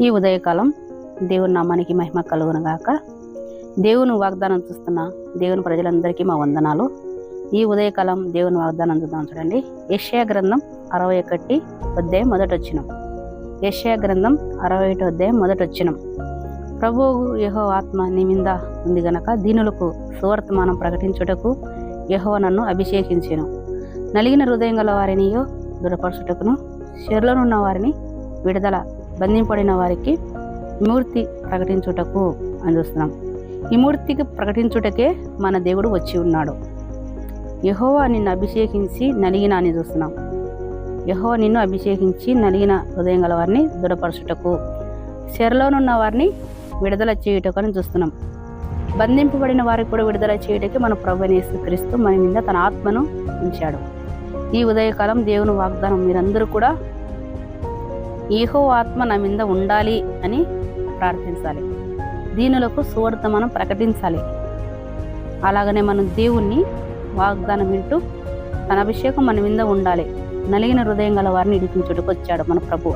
ఈ ఉదయకాలం దేవుని నామానికి మహిమ కలుగునుగాక. దేవుని వాగ్దానం చూస్తున్న దేవుని ప్రజలందరికీ మా వందనాలు. ఈ ఉదయకాలం దేవుని వాగ్దానం చూద్దాం. చూడండి, యెషయా గ్రంథం 61 అధ్యాయం 1వ వచనం. యెషయా గ్రంథం 61 అధ్యాయం 1వ వచనం. ప్రభువు యెహోవా ఆత్మ నీ మీద ఉంది గనక దీనులకు సువర్తమానం ప్రకటించుటకు యెహోవా నన్ను అభిషేకించెను. నలిగిన హృదయం గల వారినియో దృఢపరచుటకును, చెరలోనున్న వారిని విడుదల, బంధింపడిన వారికి విముక్తి ప్రకటించుటకు అని చూస్తున్నాం. విముక్తికి ప్రకటించుటకే మన దేవుడు వచ్చి ఉన్నాడు. యెహోవా నిన్ను అభిషేకించి నలిగిన అని చూస్తున్నాం. యెహోవా నిన్ను అభిషేకించి నలిగిన హృదయం గల వారిని దృఢపరచుటకు, చెరలోనున్న వారిని విడుదల చేయుటకు అని చూస్తున్నాం. బంధింపబడిన వారికి కూడా విడుదల చేయుటకి మన ప్రభువైన యేసుక్రీస్తు మన మీద తన ఆత్మను ఉంచాడు. ఈ ఉదయకాలం దేవుని వాగ్దానం మీరందరూ కూడా యెహోవా ఆత్మ నా మీద ఉండాలి అని ప్రార్థించాలి. దీనులకు సువర్తమానం ప్రకటించాలి. అలాగనే మనం దేవుణ్ణి వాగ్దానం వింటూ తన అభిషేకం మన మీద ఉండాలి. నలిగిన హృదయం గల వారిని ఇడిపించుటకు వచ్చాడు మన ప్రభు.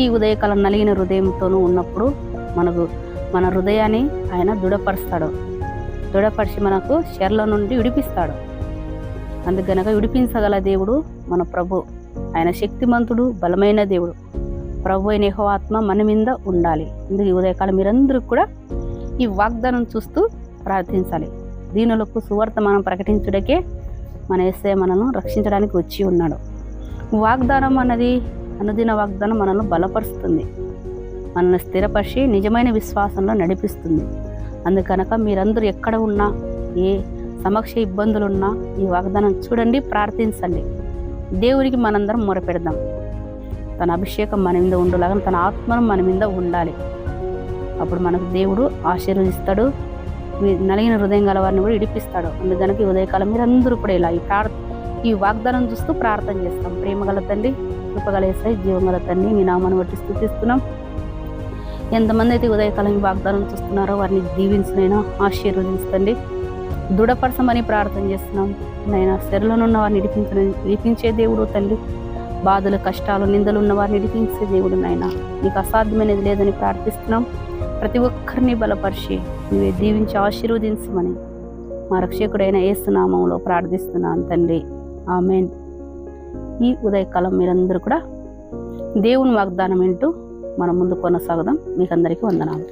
ఈ ఉదయకాలం నలిగిన హృదయంతోనూ ఉన్నప్పుడు మన హృదయాన్ని ఆయన దృఢపరుస్తాడు. దృఢపరిచి మనకు శరీరం నుండి విడిపిస్తాడు. అందుకనక విడిపించగల దేవుడు మన ప్రభు. ఆయన శక్తిమంతుడు, బలమైన దేవుడు. ప్రభు అయిన యెహోవా ఆత్మ మన మీద ఉండాలి. అందుకు ఈ ఉదయకాలం మీరందరూ కూడా ఈ వాగ్దానం చూస్తూ ప్రార్థించాలి. దీనులకు సువర్తమానం ప్రకటించుటకే మన యేసయ్య మనను రక్షించడానికి వచ్చి ఉన్నాడు. వాగ్దానం అన్నది అనుదిన వాగ్దానం మనల్ని బలపరుస్తుంది, మనల్ని స్థిరపరిచి నిజమైన విశ్వాసంలో నడిపిస్తుంది. అందుకనక మీరందరూ ఎక్కడ ఉన్నా, ఏ సమక్ష ఇబ్బందులున్నా ఈ వాగ్దానం చూడండి, ప్రార్థించండి. దేవునికి మనందరం మొరపెడదాం. తన అభిషేకం మన మీద ఉండలాగా తన ఆత్మను మన మీద ఉండాలి. అప్పుడు మనకు దేవుడు ఆశీర్వదిస్తాడు. నలిగిన హృదయం గల వారిని కూడా ఇడిపిస్తాడు. అందుకనక ఈ ఉదయకాలం మీరందరూ కూడా ఇలా ఈ వాగ్దానం చూస్తూ ప్రార్థన చేస్తాం. ప్రేమగల తండ్రి, కృపగల యేసయ్య, జీవంగల తండ్రి, మీ నామాన్ని బట్టి స్తుతిస్తున్నాం. ఎంతమంది అయితే ఉదయకాలం ఈ వాగ్దానం చూస్తున్నారో వారిని దీవించినైనా ఆశీర్వదించండి. దృఢపరచమని ప్రార్థన చేస్తున్నాం. నైనా శరీరంలో వారిని విడిపించే దేవుడు తండ్రి. బాధలు, కష్టాలు, నిందలు ఉన్న వారిని విడిపించే దేవుడు నాయన. నీకు అసాధ్యమైనది లేదని ప్రార్థిస్తున్నాం. ప్రతి ఒక్కరిని బలపరిచి నువ్వే దీవించి ఆశీర్వదించమని మా రక్షకుడైన యేసు నామములో ప్రార్థిస్తున్నాను తండ్రి. ఆమేన్. ఈ ఉదయకాలం మీరందరూ కూడా దేవుని వాగ్దానం వింటూ మనం ముందు కొనసాగుదాం. మీకందరికీ వందనాలు.